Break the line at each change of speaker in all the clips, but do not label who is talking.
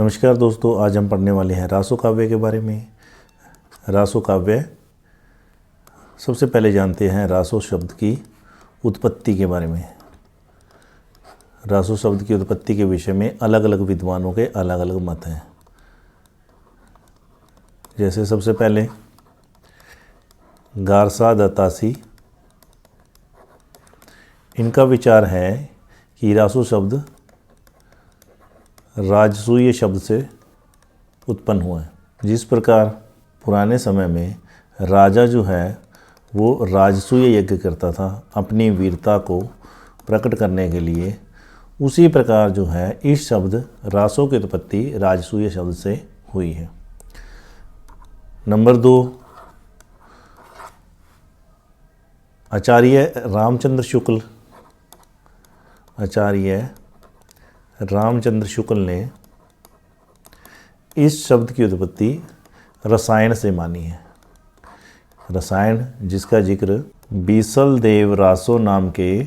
नमस्कार दोस्तों, आज हम पढ़ने वाले हैं रासो काव्य के बारे में। रासो काव्य, सबसे पहले जानते हैं रासो शब्द की उत्पत्ति के बारे में। रासो शब्द की उत्पत्ति के विषय में अलग अलग विद्वानों के अलग अलग मत हैं। जैसे सबसे पहले गारसा दत्तासी, इनका विचार है कि रासो शब्द राजसूय शब्द से उत्पन्न हुआ है। जिस प्रकार पुराने समय में राजा जो है वो राजसूय यज्ञ करता था अपनी वीरता को प्रकट करने के लिए, उसी प्रकार जो है इस शब्द रासो की उत्पत्ति राजसूय शब्द से हुई है। नंबर 2, आचार्य रामचंद्र शुक्ल ने इस शब्द की उत्पत्ति रसायन से मानी है। रसायन, जिसका जिक्र बीसल देव रासो नाम के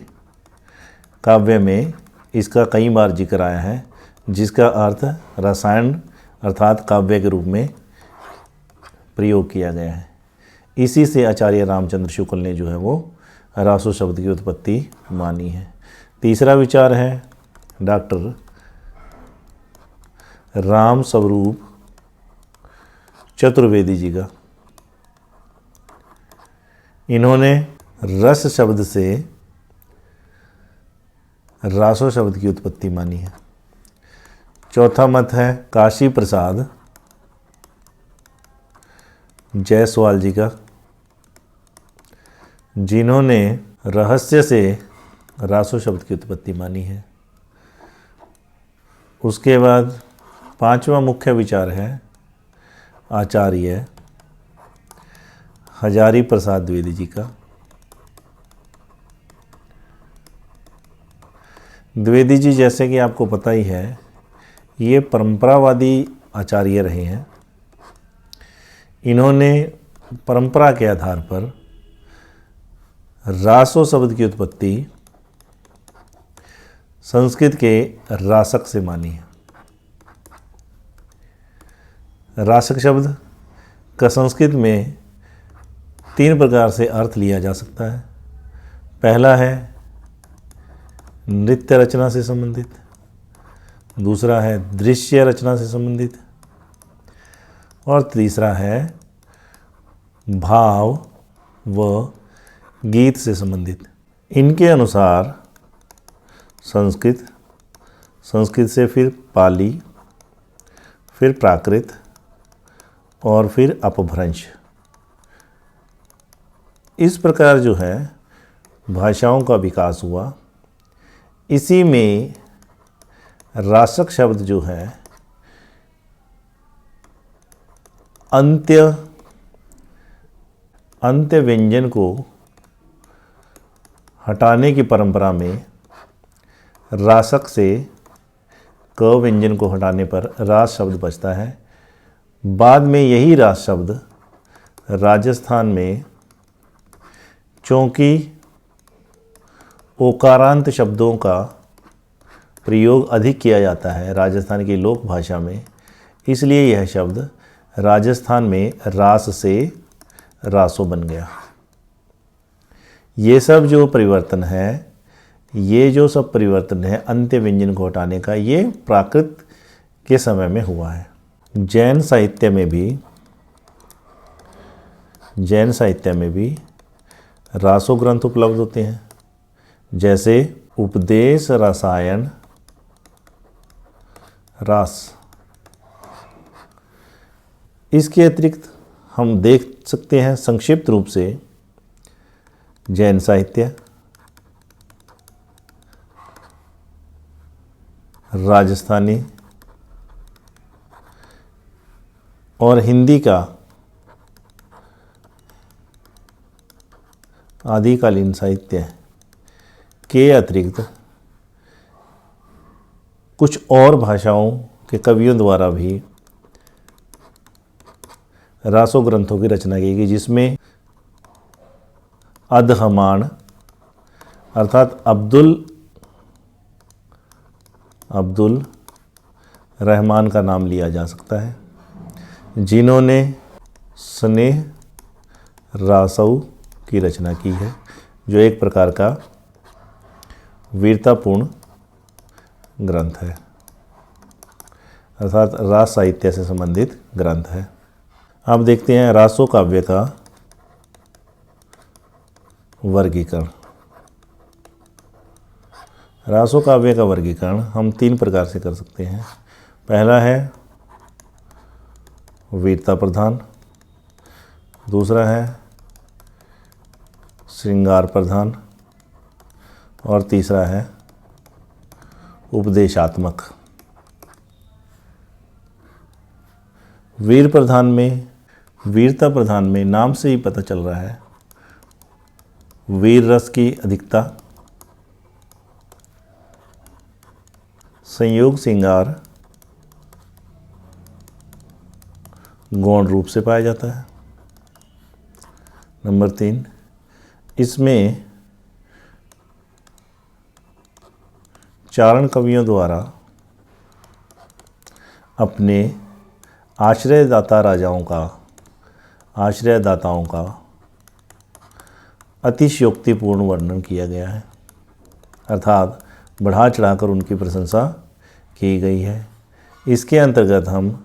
काव्य में इसका कई बार जिक्र आया है, जिसका अर्थ रसायन अर्थात काव्य के रूप में प्रयोग किया गया है। इसी से आचार्य रामचंद्र शुक्ल ने जो है वो रासो शब्द की उत्पत्ति मानी है। तीसरा विचार है डॉक्टर राम स्वरूप चतुर्वेदी जी का। इन्होंने रस शब्द से रासो शब्द की उत्पत्ति मानी है। चौथा मत है काशी प्रसाद जायसवाल जी का, जिन्होंने रहस्य से रासो शब्द की उत्पत्ति मानी है। उसके बाद पांचवा मुख्य विचार है आचार्य हजारी प्रसाद द्विवेदी जी का। द्विवेदी जी, जैसे कि आपको पता ही है, ये परंपरावादी आचार्य रहे हैं। इन्होंने परंपरा के आधार पर रासो शब्द की उत्पत्ति संस्कृत के रासक से मानी है। रासक शब्द का संस्कृत में 3 प्रकार से अर्थ लिया जा सकता है। पहला है नृत्य रचना से संबंधित, दूसरा है दृश्य रचना से संबंधित, और तीसरा है भाव व गीत से संबंधित। इनके अनुसार संस्कृत से फिर पाली, फिर प्राकृत और फिर अपभ्रंश, इस प्रकार जो है भाषाओं का विकास हुआ। इसी में रासक शब्द जो है अंत्य व्यंजन को हटाने की परंपरा में रासक से क व्यंजन को हटाने पर रास शब्द बचता है। बाद में यही रास शब्द राजस्थान में, चूँकि ओकारांत शब्दों का प्रयोग अधिक किया जाता है राजस्थान की लोक भाषा में, इसलिए यह शब्द राजस्थान में रास से रासो बन गया। ये सब जो परिवर्तन है अंत्य व्यंजन को हटाने का, ये प्राकृत के समय में हुआ है। जैन साहित्य में भी रासो ग्रंथ उपलब्ध होते हैं, जैसे उपदेश रसायन रास। इसके अतिरिक्त हम देख सकते हैं संक्षिप्त रूप से जैन साहित्य, राजस्थानी और हिंदी का आदिकालीन साहित्य के अतिरिक्त कुछ और भाषाओं के कवियों द्वारा भी रासो ग्रंथों की रचना की गई, जिसमें अधहमान अर्थात अब्दुल रहमान का नाम लिया जा सकता है, जिन्होंने स्नेह रासौ की रचना की है, जो एक प्रकार का वीरतापूर्ण ग्रंथ है, अर्थात रास साहित्य से संबंधित ग्रंथ है। अब देखते हैं रासो काव्य का वर्गीकरण। रासो काव्य का वर्गीकरण हम 3 प्रकार से कर सकते हैं। पहला है वीरता प्रधान, दूसरा है श्रृंगार प्रधान और तीसरा है उपदेशात्मक। वीरता प्रधान में नाम से ही पता चल रहा है वीर रस की अधिकता, संयोग श्रृंगार गौण रूप से पाया जाता है। नंबर 3, इसमें चारण कवियों द्वारा अपने आश्रयदाताओं का अतिशयोक्तिपूर्ण वर्णन किया गया है, अर्थात बढ़ा चढ़ाकर उनकी प्रशंसा की गई है। इसके अंतर्गत हम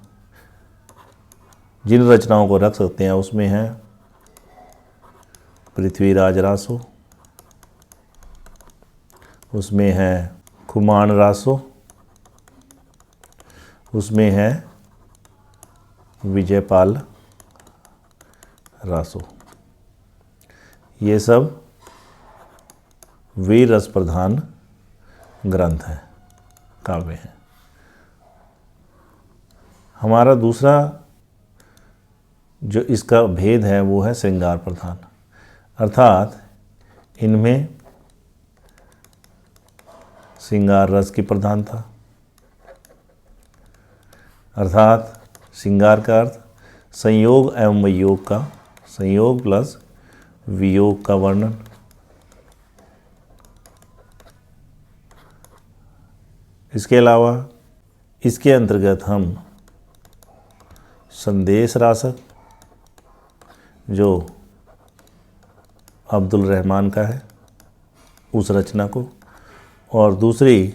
जिन रचनाओं को रख सकते हैं उसमें है पृथ्वीराज रासो, उसमें है खुमान रासो, उसमें है विजयपाल रासो। ये सब वीर रस प्रधान ग्रंथ हैं, काव्य हैं। हमारा दूसरा जो इसका भेद है वो है श्रृंगार प्रधान, अर्थात इनमें श्रृंगार रस की प्रधानता, अर्थात श्रृंगार का अर्थ संयोग एवं वियोग का, संयोग प्लस वियोग का वर्णन। इसके अलावा इसके अंतर्गत हम संदेश रासक, जो अब्दुल रहमान का है, उस रचना को, और दूसरी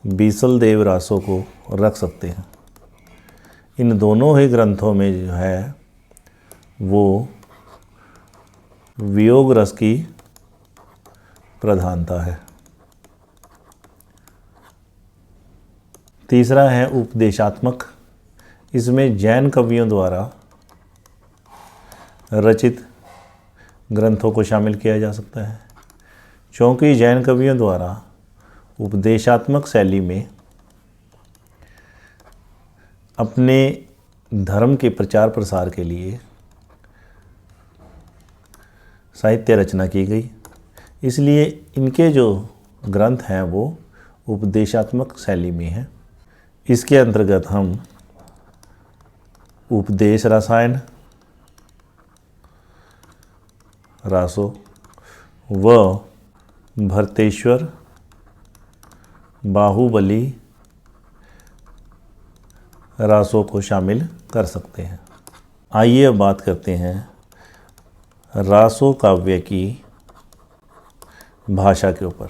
बीसल देव रासों को रख सकते हैं। इन दोनों ही ग्रंथों में जो है वो वियोग रस की प्रधानता है। तीसरा है उपदेशात्मक। इसमें जैन कवियों द्वारा रचित ग्रंथों को शामिल किया जा सकता है, क्योंकि जैन कवियों द्वारा उपदेशात्मक शैली में अपने धर्म के प्रचार प्रसार के लिए साहित्य रचना की गई, इसलिए इनके जो ग्रंथ हैं वो उपदेशात्मक शैली में हैं। इसके अंतर्गत हम उपदेश रसायन रासो व भरतेश्वर बाहुबली रासों को शामिल कर सकते हैं। आइए अब बात करते हैं रासो काव्य की भाषा के ऊपर।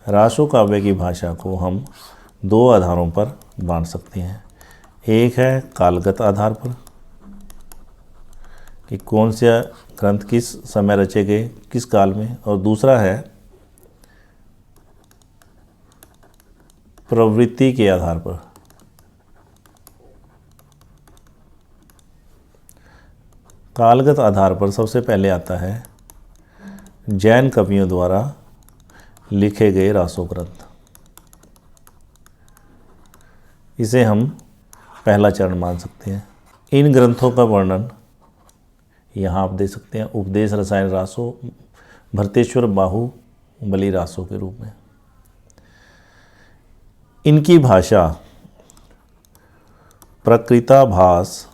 रासो काव्य की भाषा को हम 2 आधारों पर बांट सकते हैं। एक है कालगत आधार पर कि कौन से ग्रंथ किस समय रचे गए, किस काल में, और दूसरा है प्रवृत्ति के आधार पर। कालगत आधार पर सबसे पहले आता है जैन कवियों द्वारा लिखे गए रासो ग्रंथ। इसे हम पहला चरण मान सकते हैं। इन ग्रंथों का वर्णन यहाँ आप दे सकते हैं उपदेश रसायन रासो भरतेश्वर बाहुबली रासो के रूप में। इनकी भाषा प्रकृताभास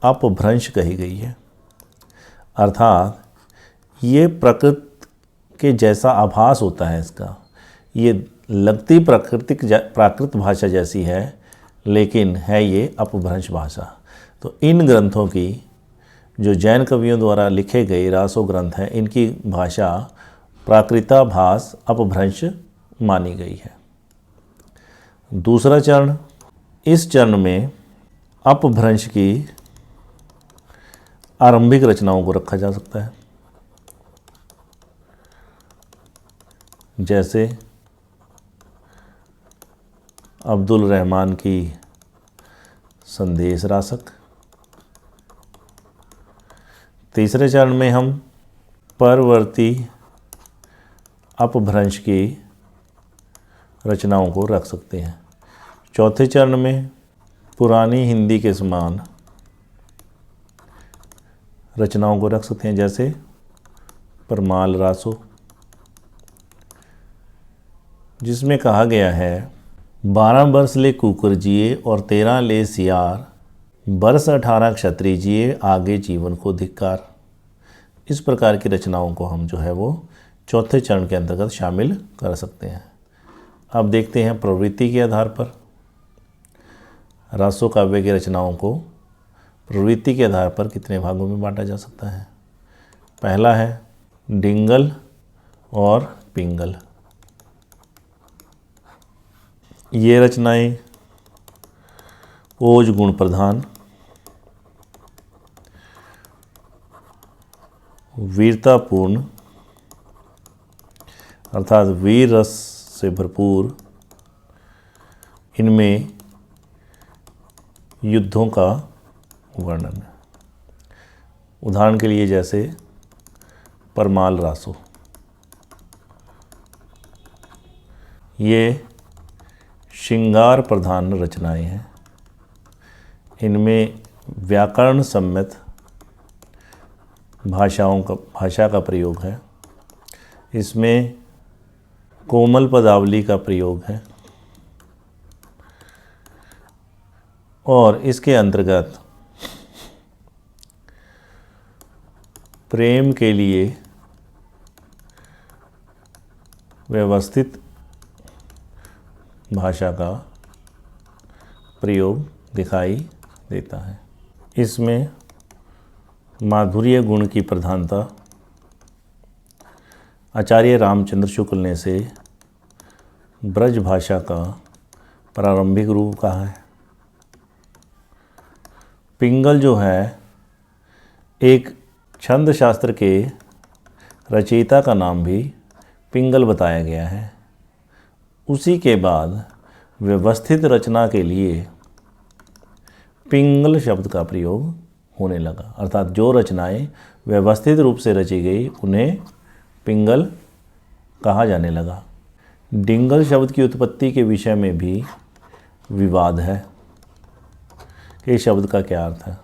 अपभ्रंश कही गई है, अर्थात ये प्रकृति के जैसा आभास होता है इसका, ये लगती प्राकृत भाषा जैसी है, लेकिन है ये अपभ्रंश भाषा। तो इन ग्रंथों की, जो जैन कवियों द्वारा लिखे गए रासो ग्रंथ हैं, इनकी भाषा प्राकृताभास अपभ्रंश मानी गई है। दूसरा चरण, इस चरण में अपभ्रंश की आरंभिक रचनाओं को रखा जा सकता है, जैसे अब्दुल रहमान की संदेश रासक। तीसरे चरण में हम परवर्ती अपभ्रंश की रचनाओं को रख सकते हैं। चौथे चरण में पुरानी हिंदी के समान रचनाओं को रख सकते हैं, जैसे परमाल रासो, जिसमें कहा गया है 12 बरस ले कुकर जिए और 13 ले सियार, बरस 18 क्षत्रिय जिए आगे जीवन को धिक्कार। इस प्रकार की रचनाओं को हम जो है वो चौथे चरण के अंतर्गत शामिल कर सकते हैं। अब देखते हैं प्रवृत्ति के आधार पर रासो काव्य की रचनाओं को प्रवृत्ति के आधार पर कितने भागों में बांटा जा सकता है। पहला है डिंगल और पिंगल। ये रचनाएं ओज गुण प्रधान, वीरतापूर्ण अर्थात वीर रस से भरपूर, इनमें युद्धों का वर्णन है। उदाहरण के लिए जैसे परमाल रासो, ये श्रृंगार प्रधान रचनाएं हैं। इनमें व्याकरण सम्मत भाषा का प्रयोग है। इसमें कोमल पदावली का प्रयोग है और इसके अंतर्गत प्रेम के लिए व्यवस्थित भाषा का प्रयोग दिखाई देता है। इसमें माधुर्य गुण की प्रधानता आचार्य रामचंद्र शुक्ल ने से ब्रज भाषा का प्रारंभिक रूप कहा है। पिंगल जो है एक छंद शास्त्र के रचयिता का नाम भी पिंगल बताया गया है। उसी के बाद व्यवस्थित रचना के लिए पिंगल शब्द का प्रयोग होने लगा, अर्थात जो रचनाएं व्यवस्थित रूप से रची गई उन्हें पिंगल कहा जाने लगा। डिंगल शब्द की उत्पत्ति के विषय में भी विवाद है कि शब्द का क्या अर्थ है।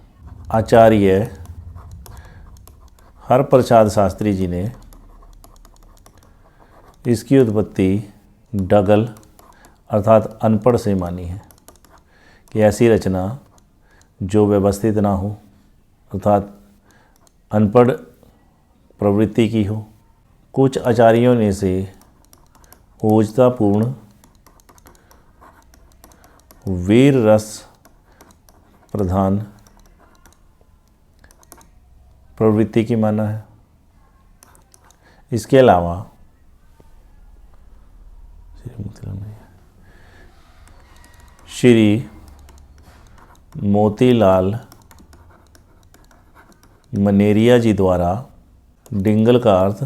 आचार्य हरप्रसाद शास्त्री जी ने इसकी उत्पत्ति डगल अर्थात अनपढ़ से मानी है, कि ऐसी रचना जो व्यवस्थित ना हो अर्थात अनपढ़ प्रवृत्ति की हो। कुछ आचार्यों ने से ओजतापूर्ण वीर रस प्रधान प्रवृत्ति की माना है। इसके अलावा श्री मोतीलाल मनेरिया जी द्वारा डिंगल का अर्थ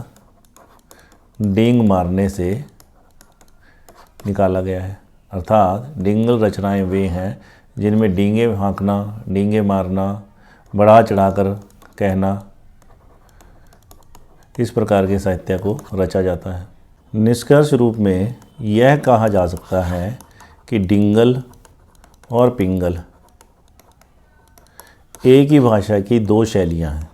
डींग मारने से निकाला गया है, अर्थात डिंगल रचनाएं वे हैं जिनमें डींगे हाँकना, डींगे मारना, बढ़ा चढ़ाकर कहना, इस प्रकार के साहित्य को रचा जाता है। निष्कर्ष रूप में यह कहा जा सकता है कि डिंगल और पिंगल एक ही भाषा की दो शैलियाँ हैं।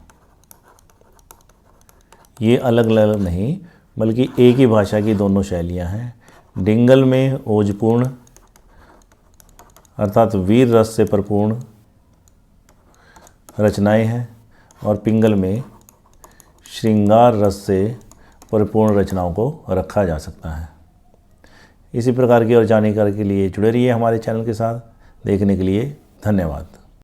ये अलग अलग नहीं बल्कि एक ही भाषा की दोनों शैलियाँ हैं। डिंगल में ओजपूर्ण अर्थात वीर रस से परिपूर्ण रचनाएं हैं और पिंगल में श्रृंगार रस से परिपूर्ण रचनाओं को रखा जा सकता है। इसी प्रकार की और जानकारी के लिए जुड़े रहिए हमारे चैनल के साथ। देखने के लिए धन्यवाद।